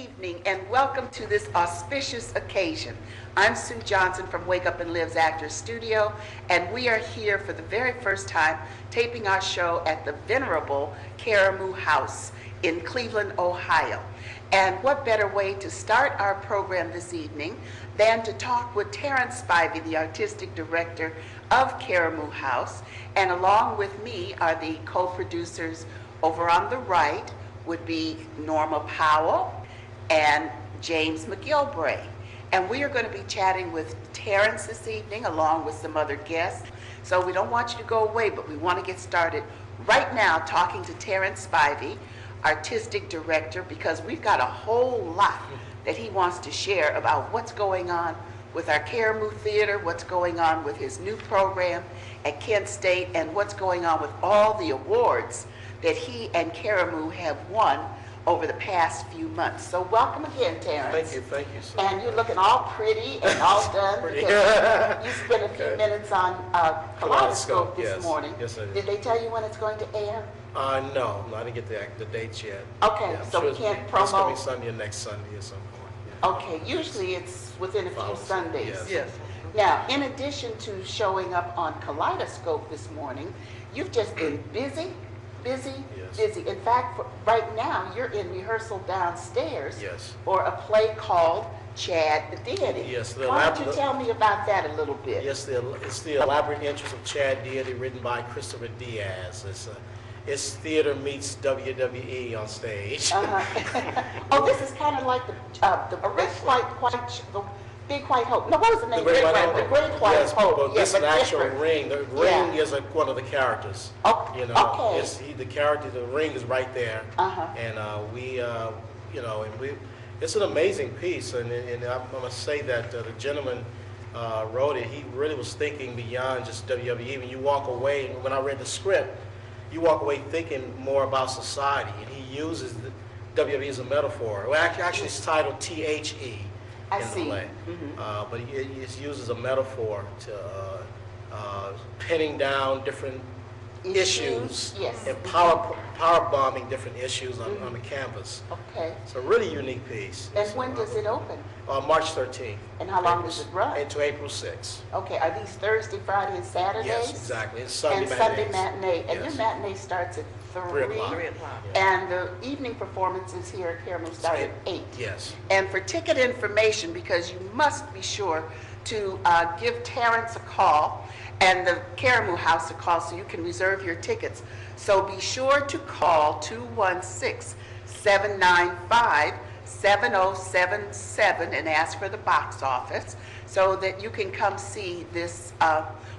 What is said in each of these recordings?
evening and welcome to this auspicious occasion. I'm Sue Johnson from Wake Up and Live's Actors Studio, and we are here for the very first time taping our show at the venerable Karamu House in Cleveland, Ohio. And what better way to start our program this evening than to talk with Terrence Spivey, the artistic director of Karamu House, and along with me are the co-producers over on the right would be Norma Powell and James McGilbray. And we are going to be chatting with Terrence this evening along with some other guests. So we don't want you to go away, but we want to get started right now talking to Terrence Spivey, artistic director, because we've got a whole lot that he wants to share about what's going on with our Karamu Theater, what's going on with his new program at Kent State, and what's going on with all the awards that he and Karamu have won over the past few months. So welcome again, Terrence. Thank you, sir. And you're looking all pretty and all done. Pretty. Because you spent a few minutes on Kaleidoscope this yes. morning. Yes, I did. Did they tell you when it's going to air? No, I didn't get the dates yet. Okay, Yeah, I'm so sure we can't It's going to promote. be Sunday or next Sunday or some point. Yeah. Okay, usually it's within a few Follows. Sundays. Yes. Now, in addition to showing up on Kaleidoscope this morning, you've just been busy. Yes. In fact, right now, you're in rehearsal downstairs Yes. for a play called Chad the Deity. Yes, Why don't you tell me about that a little bit? Yes, it's the elaborate interest of Chad Deity, written by Christopher Diaz. It's theater meets WWE on stage. Oh, this is kind of like the Big White Hope. No, what was the name? The Great White The Hope. Great White Yes, Hope. but this is an actual different. ring. The ring is one of the characters. Okay. You know, Okay. the character, the ring is right there. And it's an amazing piece. And I must say that the gentleman wrote it. He really was thinking beyond just WWE. When you walk away, and when I read the script, you walk away thinking more about society. And he uses the WWE as a metaphor. Well, actually, it's titled THE. I see. The play. But it's used as a metaphor to pinning down different issues Yes. and power bombing different issues on the canvas. Okay. It's a really unique piece. And when does it open? March 13th. And how long does it run? Until April 6th. Okay. Are these Thursday, Friday, and Saturdays? Yes, exactly. It's Sunday and matinees. Sunday matinee. And Yes. your matinee starts at 3 o'clock. 3 o'clock. And the evening performances here at Karamu start at 8. Yes. And for ticket information, because you must be sure to give Terrence a call and the Karamu House a call so you can reserve your tickets. So be sure to call 216-795-7077 and ask for the box office so that you can come see this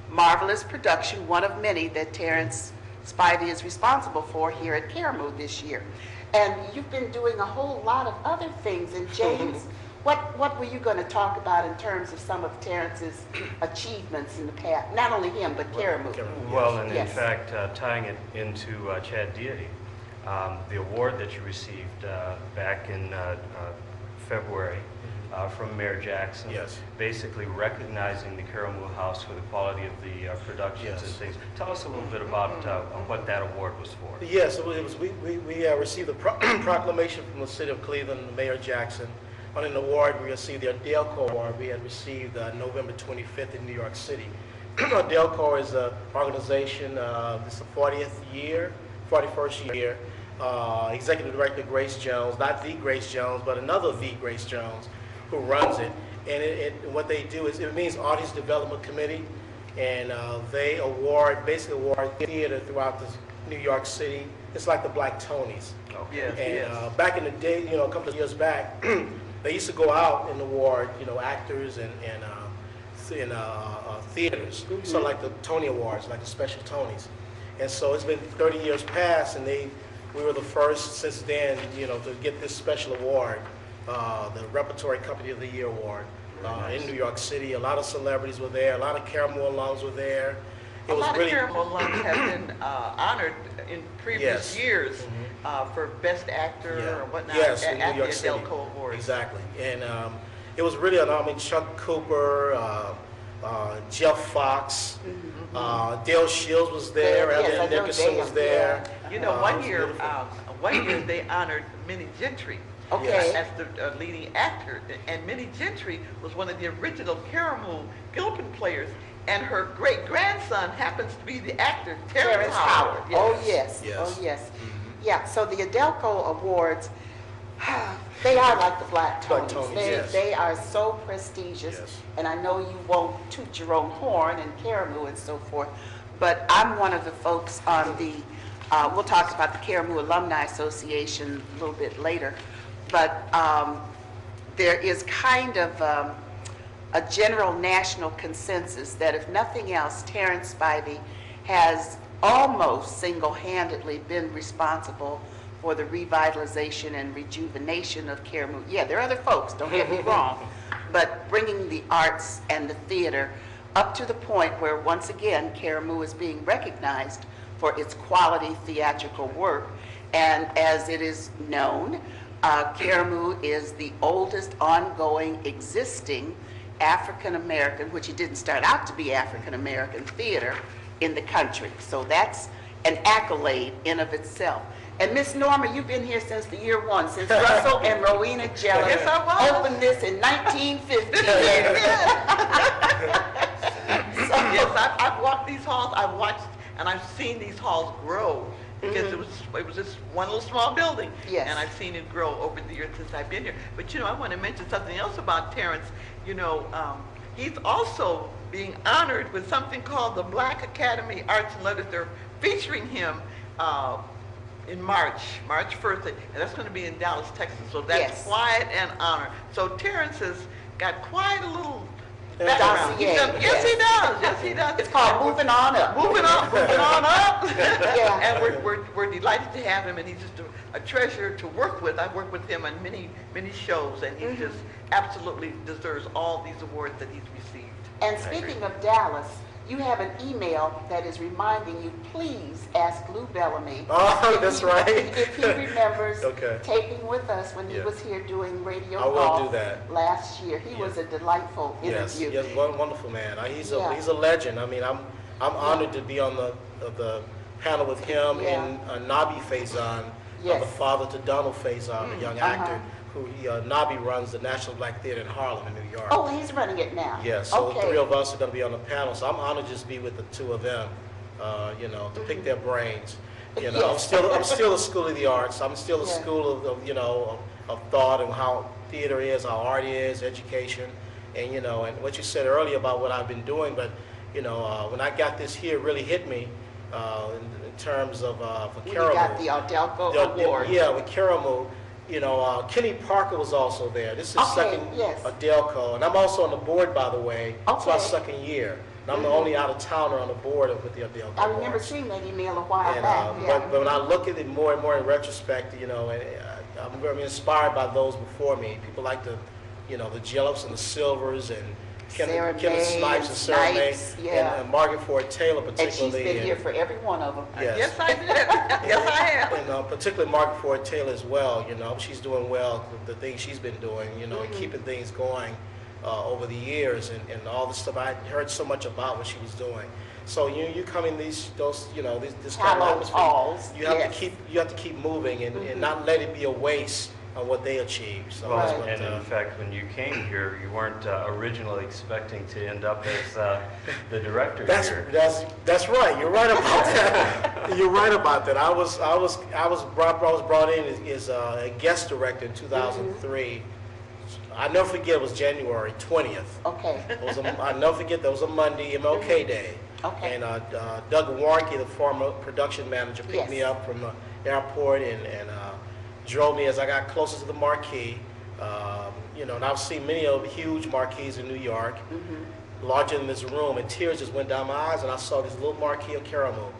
marvelous production, one of many that Terrence Spivey is responsible for here at Karamu this year. And you've been doing a whole lot of other things. And James, what were you going to talk about in terms of some of Terrence's achievements in the past? Not only him, but Karamu. Well, and Yes. in fact, tying it into Chad Deity, the award that you received back in February from Mayor Jackson, Yes. basically recognizing the Karamu House for the quality of the productions Yes. and things. Tell us a little bit about what that award was for. Yes, we received a proclamation from the city of Cleveland, Mayor Jackson, on an award. We received the Delco Award we had received November 25th in New York City. Delco is an organization, it's the 41st year. Executive Director Grace Jones, not the Grace Jones, but another the Grace Jones, who runs it. And what they do is, it means Artist Development Committee, and they basically award theater throughout New York City. It's like the Black Tonys. Yes, And back in the day, a couple of years back, they used to go out and award, actors and theaters, so like the Tony Awards, like the special Tonys. And so it's been 30 years past, and we were the first since then, to get this special award, the Repertory Company of the Year Award, in New York City. A lot of celebrities were there. A lot of Karamu alums were there. A lot of Karamu alums have been honored in previous Yes. years for Best Actor or whatnot Yes, at in New York the City. Delco Awards. Exactly. And it was really an honor. I mean, Chuck Cooper, Jeff Fox, Dale Shields was there, Yes, I Evan know Nickerson Dale, was there. You know, It one was year beautiful. they honored Minnie Gentry. Okay. as the leading actor. And Minnie Gentry was one of the original Karamu Gilpin players. And her great-grandson happens to be the actor, Terrence Howard. Oh, yes. Yes. Oh, yes. Yeah, so the Adelco Awards, they are like the Black Black Tonys. Tonys, They, yes. they are so prestigious. Yes. And I know you won't toot your own horn and Karamu and so forth, but I'm one of the folks on the, we'll talk about the Karamu Alumni Association a little bit later, but there is kind of a general national consensus that if nothing else, Terrence Spivey has almost single-handedly been responsible for the revitalization and rejuvenation of Karamu. Yeah, there are other folks, don't get me wrong, but bringing the arts and the theater up to the point where, once again, Karamu is being recognized for its quality theatrical work. And as it is known, Karamu is the oldest ongoing existing African-American, which it didn't start out to be African-American theater in the country. So that's an accolade in of itself. And Miss Norma, you've been here since the year one, since Russell and Rowena Jelly Yes, I was. opened this in 1950. Yes, I've walked these halls, I've watched, and I've seen these halls grow because it was just one little small building. Yes. And I've seen it grow over the years since I've been here. But I want to mention something else about Terrence. He's also being honored with something called the Black Academy Arts and Letters. They're featuring him in March 1st, and that's going to be in Dallas, Texas. So that's Yes. quite an honor. So Terrence has got quite a little Yeah. background. Dossier, Yes, he does. Yes, he does. It's called Moving On Up. Moving on up. Yeah. And we're delighted to have him, and he's just a treasure to work with. I've worked with him on many shows, and he just absolutely deserves all these awards that he's received. And speaking of Dallas, you have an email that is reminding you, please ask Lou Bellamy. Oh, if that's he- right. If he remembers Okay. taping with us when he Yeah. was here doing Radio I will Golf do that. last year. He Yeah. was a delightful Yes, interview. yes, wonderful man. He's Yeah. a legend. I mean, I'm honored to be on the panel with him Yeah. and Nabi Faison, Yes. the father to Donald Faison, a young actor, Uh-huh. who Nabi runs the National Black Theater in Harlem, in New York. Oh, he's running it now. Yeah, so Okay. the three of us are going to be on the panel. So I'm honored to just be with the two of them, to pick their brains. Yes. I'm still a school of the arts. I'm still a Yeah. school of thought and how theater is, how art is, education, and and what you said earlier about what I've been doing. But when I got this here, it really hit me in terms of for When Karamu. you got the Adelco Award. Yeah, with Karamu. Kenny Parker was also there. This is Okay, second yes. Adelco, and I'm also on the board, by the way. It's my Okay. second year. And I'm the only out-of-towner on the board with the Adelco. I remember Awards. seeing that email a while And, back. Yeah. but when I look at it more and more in retrospect, and I'm very inspired by those before me. People like the Jellops and the Silvers and Sarah Kenneth May Snipes and Sarah May Snipes, yeah. and Margaret Ford Taylor And particularly. she's been here for every one of them. Yes. Yes, I did. Yes, I have. And particularly Margaret Ford Taylor as well. She's doing well. The things she's been doing, and keeping things going over the years, and all the stuff I heard so much about what she was doing. So you come in this kind of Hallowed atmosphere. halls, You have yes. you have to keep moving and not let it be a waste on what they achieve. So Well, that's Right. what, and in fact, when you came here, you weren't originally expecting to end up as the director here. That's right. You're right about that. You're right about that. I was brought in as a guest director in 2003. I never forget. It was January 20th. Okay. I never forget. That was a Monday, MLK Day. Okay. And Doug Warnke, the former production manager, picked Yes. me up from the airport and drove me as I got closer to the marquee. And I've seen many of the huge marquees in New York, larger than this room, and tears just went down my eyes, and I saw this little marquee of Karamu.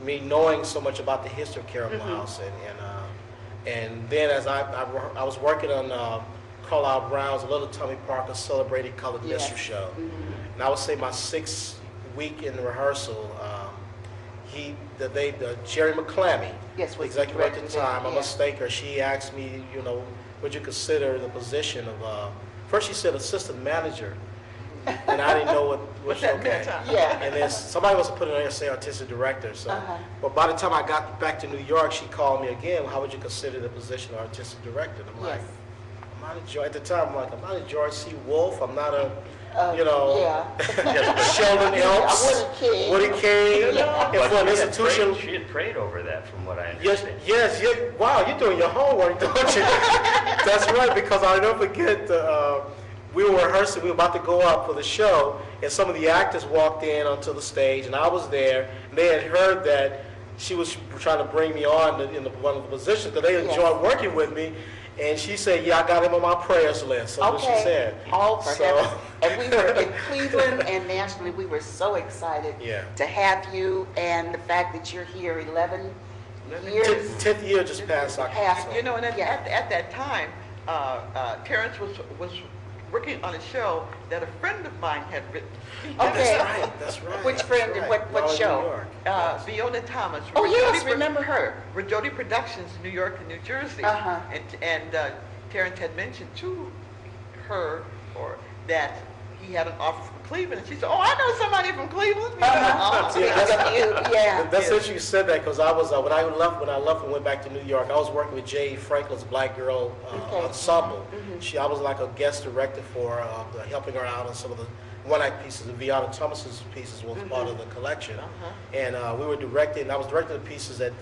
Me knowing so much about the history of Karamu House, and then as I was working on Carlisle Brown's Little Tommy Parker Celebrated Colored Yes. Minstrel Show, and I would say my 6th week in rehearsal, Jerry McClammy, Yes, the was executive director at the director, time, I'm yeah. a staker. She asked me, would you consider the position of, first she said assistant manager, and I didn't know what What's that okay. meant, huh? Yeah. And then somebody must have put it on there say artistic director. So, but by the time I got back to New York, she called me again. How would you consider the position of artistic director? And I'm like, Yes. I'm not a George. At the time, I'm like, I'm not a George C. Wolfe. I'm not a, Yeah. Sheldon Elps, Woody King. Yeah. And for an institution. She had prayed over that, from what I Yes, understand. yes. Wow, you're doing your homework, don't you? That's right, because I'll never forget, we were rehearsing, we were about to go up for the show, and some of the actors walked in onto the stage, and I was there, and they had heard that she was trying to bring me on in one of the positions, because they enjoyed working with me, and she said, yeah, I got him on my prayers list. That's what she said. Oh, for So- heaven. And we were in Cleveland and nationally, we were so excited Yeah. to have you, and the fact that you're here 11 years. 10th year just passed. Passed. So- You know, and Yeah. at that time, Terrence was working on a show that a friend of mine had written. Okay. That's right. Which friend and what While in show? New York. Fiona Thomas. Oh, yes, Rajodi Pro- remember her. Rajodi Productions, New York and New Jersey. Uh-huh. And Terrence had mentioned to her that he had an offer from Cleveland, and she said, "Oh, I know somebody from Cleveland." Uh-huh. Yeah, Because of you, yeah. That's interesting you said that, because I was when I left and went back to New York, I was working with Jay Franklin's Black Girl Okay. Ensemble. I was like a guest director for helping her out on some of the one-act pieces. And Viana Thomas's pieces was part of the collection, and we were directing. I was directing the pieces at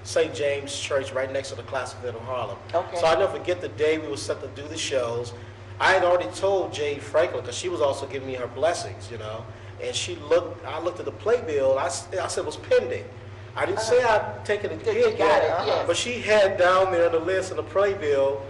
St. James Church, right next to the Classic Theater of Harlem. Okay. So I never forget the day we were set to do the shows. I had already told Jay Franklin, because she was also giving me her blessings, and I looked at the playbill, I said it was pending. I didn't say I'd taken a That you gig got yet, it, yes. but she had down there on the list in the playbill,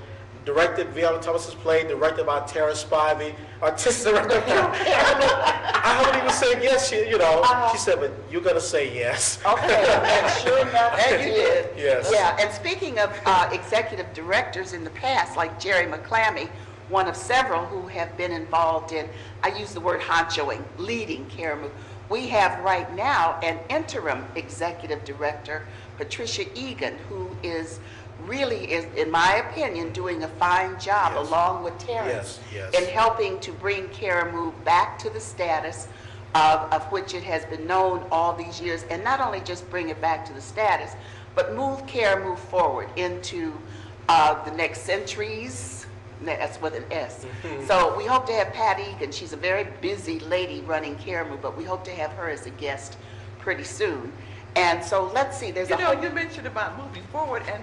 directed Viana Thomas's play, directed by Terrence Spivey, artistic director. I haven't even said yes, she said, but you're going to say yes. Okay, and sure enough, And you did. Yes. Yeah, and speaking of executive directors in the past, like Jerry McClammy, one of several who have been involved in, I use the word honchoing, leading Karamu. We have right now an interim executive director, Patricia Egan, who is really, in my opinion, doing a fine job Yes. along with Terrence Yes. in helping to bring Karamu back to the status of which it has been known all these years, and not only just bring it back to the status, but move Karamu forward into the next centuries. That's with an S. So we hope to have Pat Egan. She's a very busy lady running Karamu, but we hope to have her as a guest pretty soon. And so let's see, there's You a know, whole... you mentioned about moving forward, and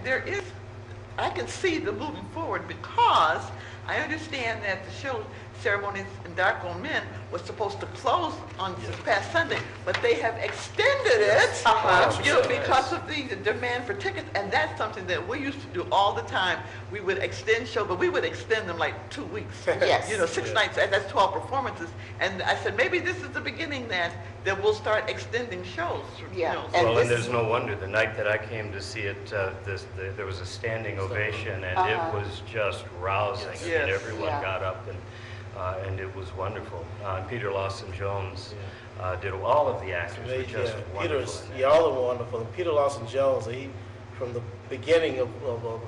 I can see the moving forward, because I understand that the show Ceremonies and Dark Old Men was supposed to close on this past Sunday, but they have extended it, because of the demand for tickets, and that's something that we used to do all the time. We would extend shows, but we would extend them like 2 weeks. Yes. 6 nights, and that's 12 performances. And I said, maybe this is the beginning that we'll start extending shows. Yeah. And Well, this- and there's no wonder. The night that I came to see it, there was a standing ovation, and it was just rousing. I mean, Yes. everyone Yeah. got up, and it was wonderful. Peter Lawson Jones did all of the actors were just wonderful. in that. All of them were wonderful. And Peter Lawson Jones, he from the beginning of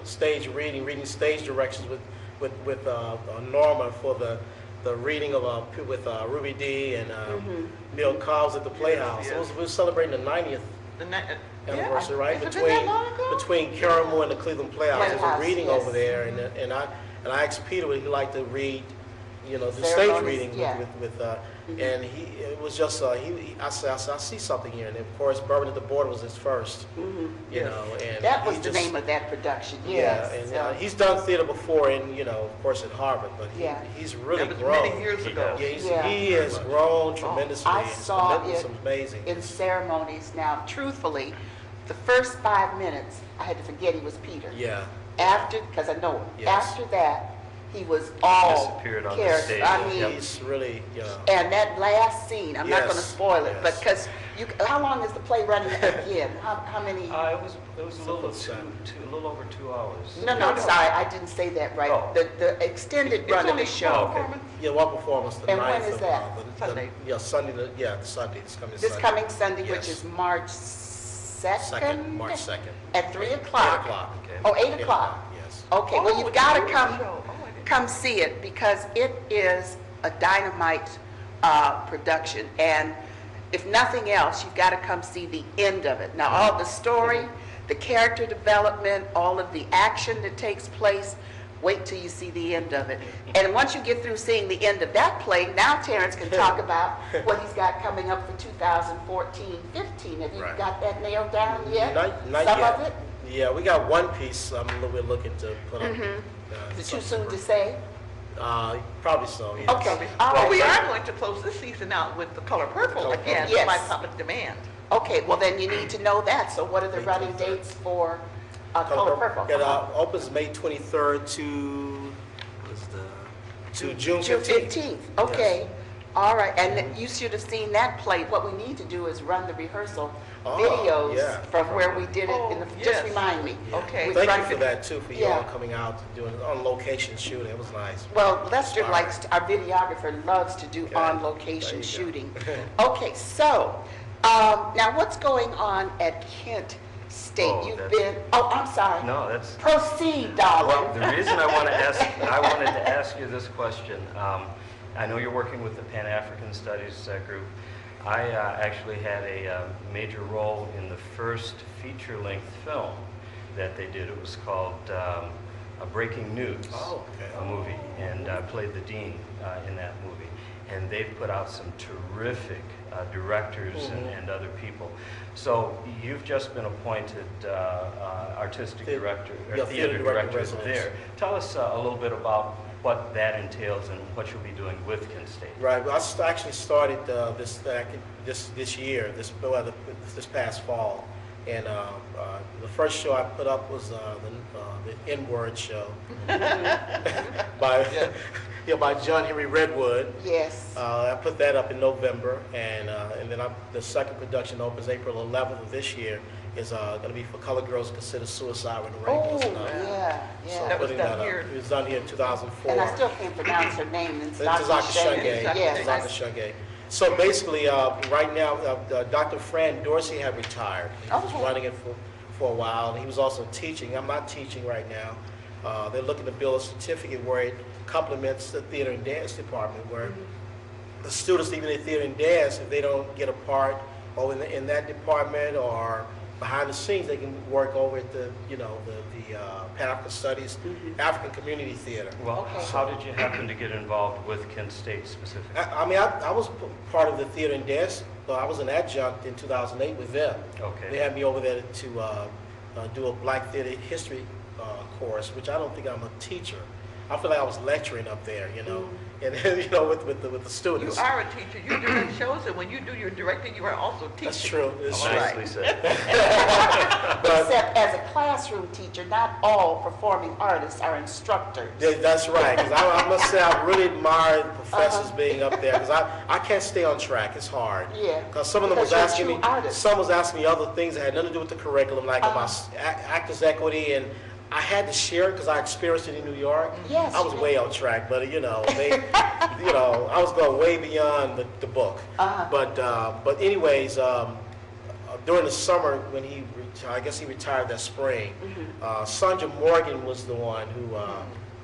stage reading stage directions with Norma for the reading of with Ruby Dee and Neil Cobbs at the Playhouse. Yes. We were celebrating the 90th anniversary, right? Has it been that long ago? Between Karamu and the Cleveland Playhouse. There's a Playhouse, reading yes. over there, and I asked Peter would he like to read, the stage Ceremonies, reading yeah. with and it was just I said I see something here, and of course Bourbon at the Border was his first, and That was he the just- name of that production, Yeah, yes. and he's done theater before, and of course at Harvard, but he's really That was grown. many years He ago. does. He has grown tremendously. I His saw commitment's it amazing. in Ceremonies. Now, truthfully, the first 5 minutes, I had to forget he was Peter. Yeah. After, because I know him. Yes. After that, he was all Disappeared on the character. stage. I mean, He's really, and that last scene, I'm not going to Yes, spoil it, but yes. because how long is the play running again? How many? It was a little over 2 hours. No, sorry, I didn't say that right. Oh. The extended It's run of only the one show. performance. one performance the And when 9th is of, that? Sunday. Sunday. The Sunday. This coming This Sunday. coming Sunday, which Yes. is March 2nd? March 2nd. At 3 8 o'clock. o'clock. Okay. Oh, 8 o'clock. Yes. Okay, well, Oh, you've it's a got to movie come, show. Oh, I didn't- come see it because it is a dynamite production. And if nothing else, you've got to come see the end of it. Now, all the story, the character development, all of the action that takes place, wait till you see the end of it. And once you get through seeing the end of that play, now Terrence can talk about what he's got coming up for 2014-15. Have you Right. got that nailed down yet? Not Some yet. of it? Yeah, we got one piece I'm a little bit looking to put up. Is it too soon to say? Probably so, yes. Okay. All Well, right. we are going to close this season out with the color purple Color again Purple. by Yes. public demand. Okay, well then you need to know that. So what are the running dates for Color Purple? It opens May 23rd to, to June 15th. June 15th, okay. All right, and you should have seen that play. What we need to do is run the rehearsal videos yeah. from where we did it in the, Oh, just yes. remind me. Okay. We Thank tried you for to- that too, for you Yeah. all coming out and doing on location shooting. It was nice. Well, Lester Inspiring. likes, our videographer loves to do Okay. on-location There you go. shooting. Okay, so, now what's going on at Kent State? Oh, You've that's- been, oh, I'm sorry. No, that's, Proceed, well, darling. the reason I wanted to ask you this question, I know you're working with the Pan-African Studies group. I actually had a major role in the first feature-length film that they did. It was called Breaking News, Oh, okay. a movie, and I played the dean in that movie. And they've put out some terrific directors and other people. So you've just been appointed artistic The- director, or yeah, theater director residence. there. Tell us a little bit about what that entails and what you'll be doing with Kent State. Right. Well, actually started this year, this past fall, and the first show I put up was the N-word show by John Henry Redwood. Yes. I put that up in November, and then the second production opens April 11th of this year. Is going to be for Colored Girls Considered Suicide when the rain Oh, goes enough. yeah, So yeah. That was putting done up. here. It was done here in 2004. And I still can't pronounce her name. It's Dr. Shungay. Yes. Dr. Shungay. So basically, right now, Dr. Fran Dorsey had retired. He was Okay. running it for a while, and he was also teaching. I'm not teaching right now. They're looking to build a certificate where it complements the theater and dance department, where the students, even in theater and dance, if they don't get a part or in that department or behind the scenes, they can work over at the Pan-African Studies, African Community Theater. Well, Okay. how did you happen to get involved with Kent State specifically? I was part of the theater and dance. I was an adjunct in 2008 with them. Okay. They had me over there to do a Black Theater History course, which I don't think I'm a teacher. I feel like I was lecturing up there, and with the You students. are a teacher. You direct shows, and when you do your directing, you are also teaching. That's true. It's true. Nicely said. But Except as a classroom teacher, not all performing artists are instructors. that's right. Because I must say I really admire the professors being up there because I can't stay on track. It's hard. Yeah. Because some of them Because was you're asking true me, artists. some was asking me other things that had nothing to do with the curriculum, like about actors equity, and I had to share it because I experienced it in New York. Yes, I was you way did. on track, but I was going way beyond the book. But anyways, during the summer when I guess he retired that spring, Sandra Morgan was the one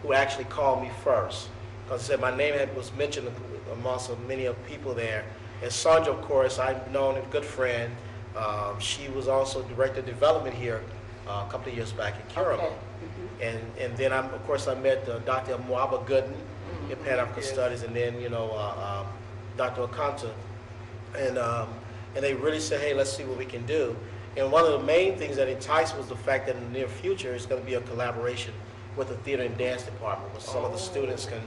who actually called me first because he said my name was mentioned amongst many of people there. And Sandra, of course, I've known a good friend. She was also director of development here a couple of years back in Karamu. Okay. And then of course I met Dr. Mwaba Gooden in Pan-African Studies, and then Dr. Akanta, and they really said, hey, let's see what we can do. And one of the main things that enticed was the fact that in the near future it's going to be a collaboration with the theater and dance department, where some of the students can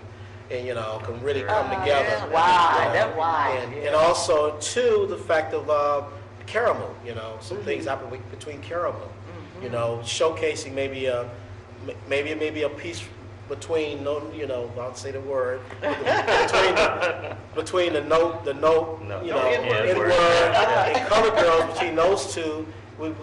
really come together. yeah. Why? You know, That's why. And also too the fact of Karamu, some things happen between Karamu. Showcasing maybe a piece between I'll say the word between the note N-word and Colored Girls. Between those two, we're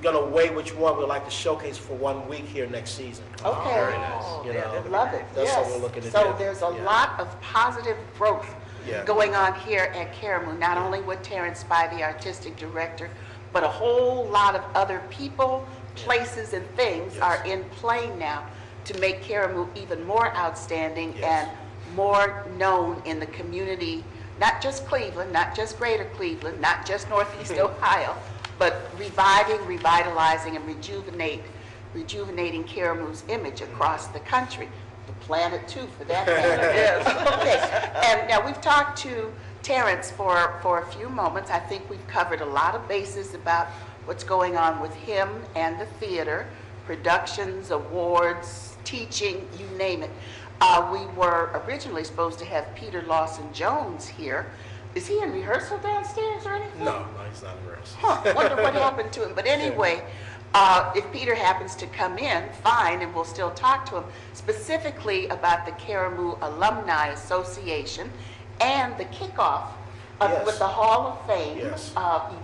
gonna weigh which one we'd like to showcase for 1 week here next season. Okay. Very nice. I love it. That's yes. what we're looking to so do. there's a Yeah. lot of positive growth Yeah. going on here at Karamu, not only with Terrence Spivey, artistic director, but a whole lot of other people, places, and things Yes. are in play now to make Karamu even more outstanding Yes. and more known in the community not just Cleveland, not just greater Cleveland, not just Northeast Ohio, but revitalizing, and rejuvenating Karamu's image across the country. The planet too, for that matter. Yes. Okay, and now we've talked to Terrence for a few moments. I think we've covered a lot of bases about what's going on with him and the theater, productions, awards, teaching, you name it. We were originally supposed to have Peter Lawson-Jones here. Is he in rehearsal downstairs or anything? No, he's not in rehearsal. Huh, wonder what happened to him. But anyway, if Peter happens to come in, fine, and we'll still talk to him specifically about the Karamu Alumni Association and the kickoff Yes. with the Hall of Fame Yes.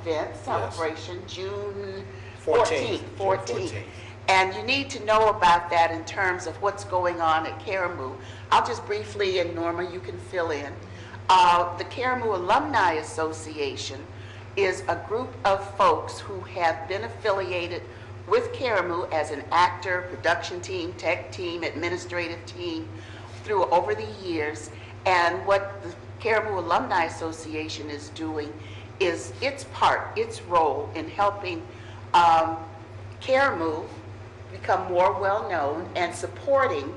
Event celebration, June 14th. 14th. And you need to know about that in terms of what's going on at Karamu. I'll just briefly, and Norma, you can fill in. The Karamu Alumni Association is a group of folks who have been affiliated with Karamu as an actor, production team, tech team, administrative team over the years. And what the Karamu Alumni Association is doing is its role in helping Karamu become more well-known and supporting,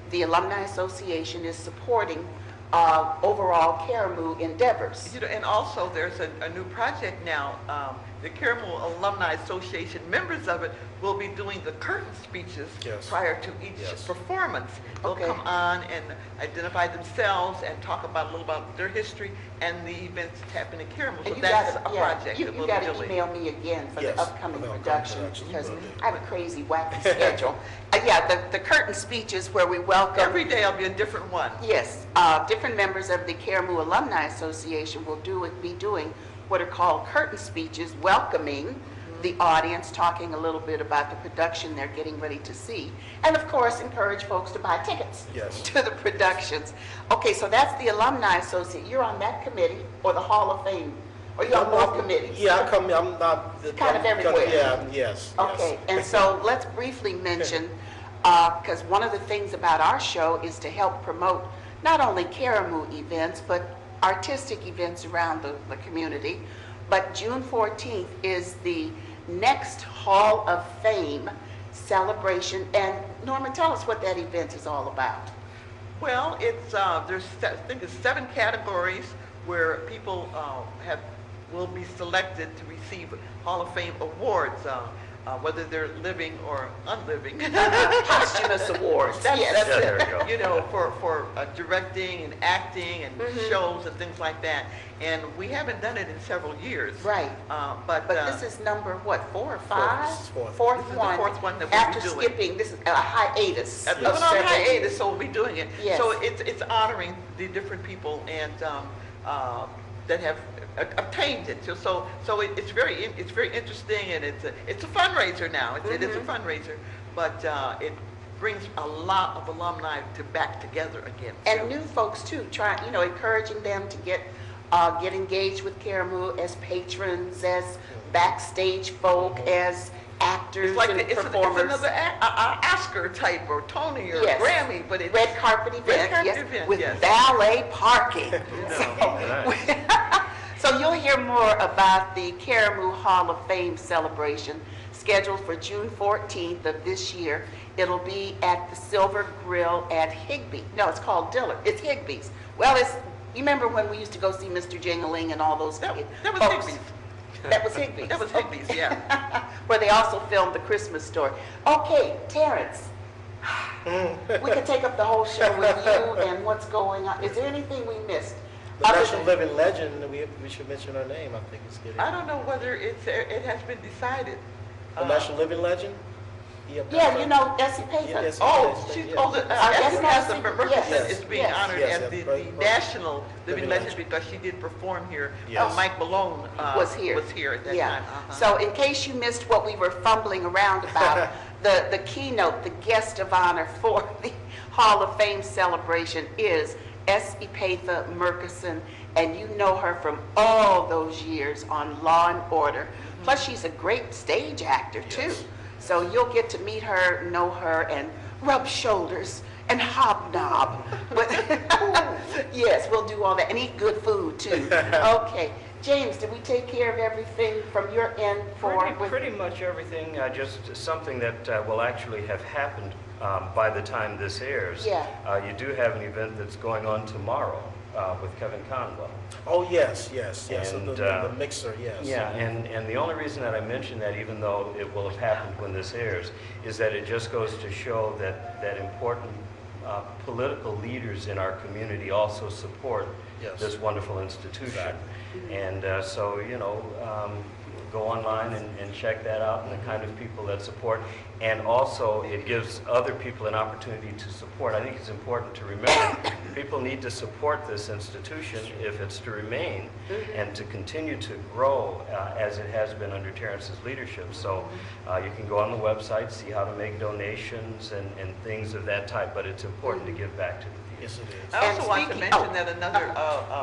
the Alumni Association is supporting overall Karamu endeavors. You know, and also there's a new project now. The Karamu Alumni Association, members of it, will be doing the curtain speeches Yes. prior to each Yes. performance. They'll Okay. come on and identify themselves and talk about a little about their history and the events that happen in Karamu. So And that's a project you that we'll got be to doing. email me again for Yes, the upcoming for the upcoming productions, productions, because will do. I have a crazy, wacky schedule. The curtain speeches where we welcome. Every day will be a different one. Yes, different members of the Karamu Alumni Association will be doing what are called curtain speeches, welcoming the audience, talking a little bit about the production they're getting ready to see, and of course encourage folks to buy tickets Yes. to the productions. Okay, so that's the Alumni Association. You're on that committee, or the Hall of Fame, or you're on both committees? Yeah, I'm not. Kind of everywhere. Yeah, yes. Okay, and so let's briefly mention, because one of the things about our show is to help promote not only Karamu events, but artistic events around the community. But June 14th is the next Hall of Fame celebration. And Norma, tell us what that event is all about. Well, it's I think it's 7 categories where people will be selected to receive Hall of Fame awards, whether they're living or unliving. Posthumous awards. That's Yes. Yeah, there we go. You know, for directing and acting and shows and things like that. And we haven't done it in several years. Right. But But this is number, what, 4 or 5? This is fourth. Fourth This is the one. fourth one that we'll be After doing. skipping, this is a hiatus. We've of been on several hiatus, years. so we'll be doing it. Yes. So it's honoring the different people and that have obtained it. It's very interesting, and it's a fundraiser now. It is a fundraiser, but it brings a lot of alumni back together again. And too. new folks too, encouraging them to get engaged with Karamu as patrons, as backstage folk, as actors It's like and it's performers. another Oscar type or Tony or Yes. Grammy, but it's Red carpet event, carpet yes, event, with yes. valet parking. Nice. So you'll hear more about the Karamu Hall of Fame celebration scheduled for June 14th of this year. It'll be at the Silver Grill at Higbee. No, it's called Dillard. It's Higbee's. Well, you remember when we used to go see Mr. Jingling and all those that was folks? Higbee's. That was Higbee's. That was Higbee's, yeah. Where they also filmed The Christmas Story. Okay, Terrence. We could take up the whole show with you and what's going on. Is there anything we missed? The Other national than- living legend, we should mention her name. I think it's getting. I don't know whether it has been decided. The national living legend. Yeah, you know, Essie Payton. Yes. Yes. Murchison Yes. is being Yes. honored Yes, as yes, the right. national living Living legend legend. because she did perform here. Yes. Mike Malone Was here. at that Yeah. time. So in case you missed what we were fumbling around about, the keynote, the guest of honor for the Hall of Fame celebration is Essie Murchison, and you know her from all those years on Law and Order. Plus, she's a great stage actor too. Yes. So you'll get to meet her, know her, and rub shoulders and hobnob. But yes, we'll do all that and eat good food too. Okay. James, did we take care of everything from your end for? Pretty much everything, just something that will actually have happened by the time this airs. Yeah. You do have an event that's going on tomorrow with Kevin Conwell. Oh, yes, yes, yes, And, the mixer, yes. Yeah, and the only reason that I mention that, even though it will have happened when this airs, is that it just goes to show that important political leaders in our community also support Yes. this wonderful institution. Exactly. And so, go online and check that out and the kind of people that support. And also, it gives other people an opportunity to support. I think it's important to remember, people need to support this institution if it's to remain and to continue to grow as it has been under Terrence's leadership. So you can go on the website, see how to make donations and things of that type, but it's important to give back to the people. Yes, it is. I And also want to speaking- mention that another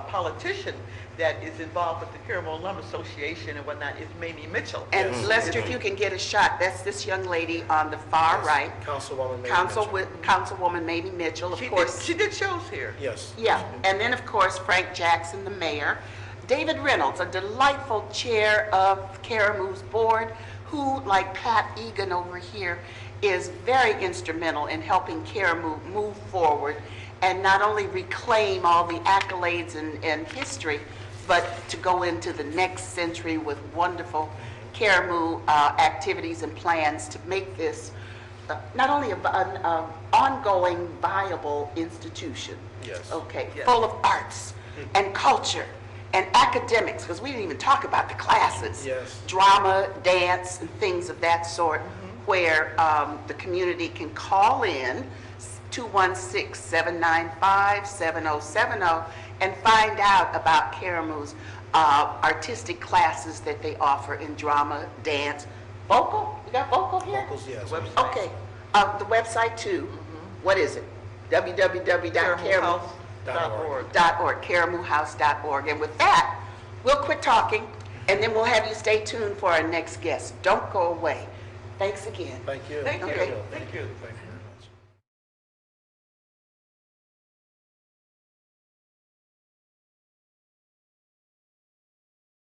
politician that is involved with the Karamu Alum Association and whatnot is Mamie Mitchell. And Yes. Lester, if you can get a shot, that's this young lady on the far Yes. right, Councilwoman Mary Mitchell. Councilwoman Mamie Mitchell, of course. She did shows here. Yes. Yeah, and then of course Frank Jackson, the mayor. David Reynolds, a delightful chair of Karamu's board, who, like Pat Egan over here, is very instrumental in helping Karamu move forward and not only reclaim all the accolades and history, but to go into the next century with wonderful Karamu activities and plans to make this not only an ongoing, viable institution. Yes. Okay, Yes. full of arts and culture and academics, because we didn't even talk about the classes. Yes. Drama, dance, and things of that sort, where the community can call in 216-795-7070 and find out about Karamu's artistic classes that they offer in drama, dance, vocal. You got vocal here? Vocals, yes. Website. Okay, the website too. What is it? www.karamu.org. KaramuHouse.org. karamuhouse.org. And with that, we'll quit talking, and then we'll have you stay tuned for our next guest. Don't go away. Thanks again. Thank you. Thank you. Okay. Thank you. Thank you.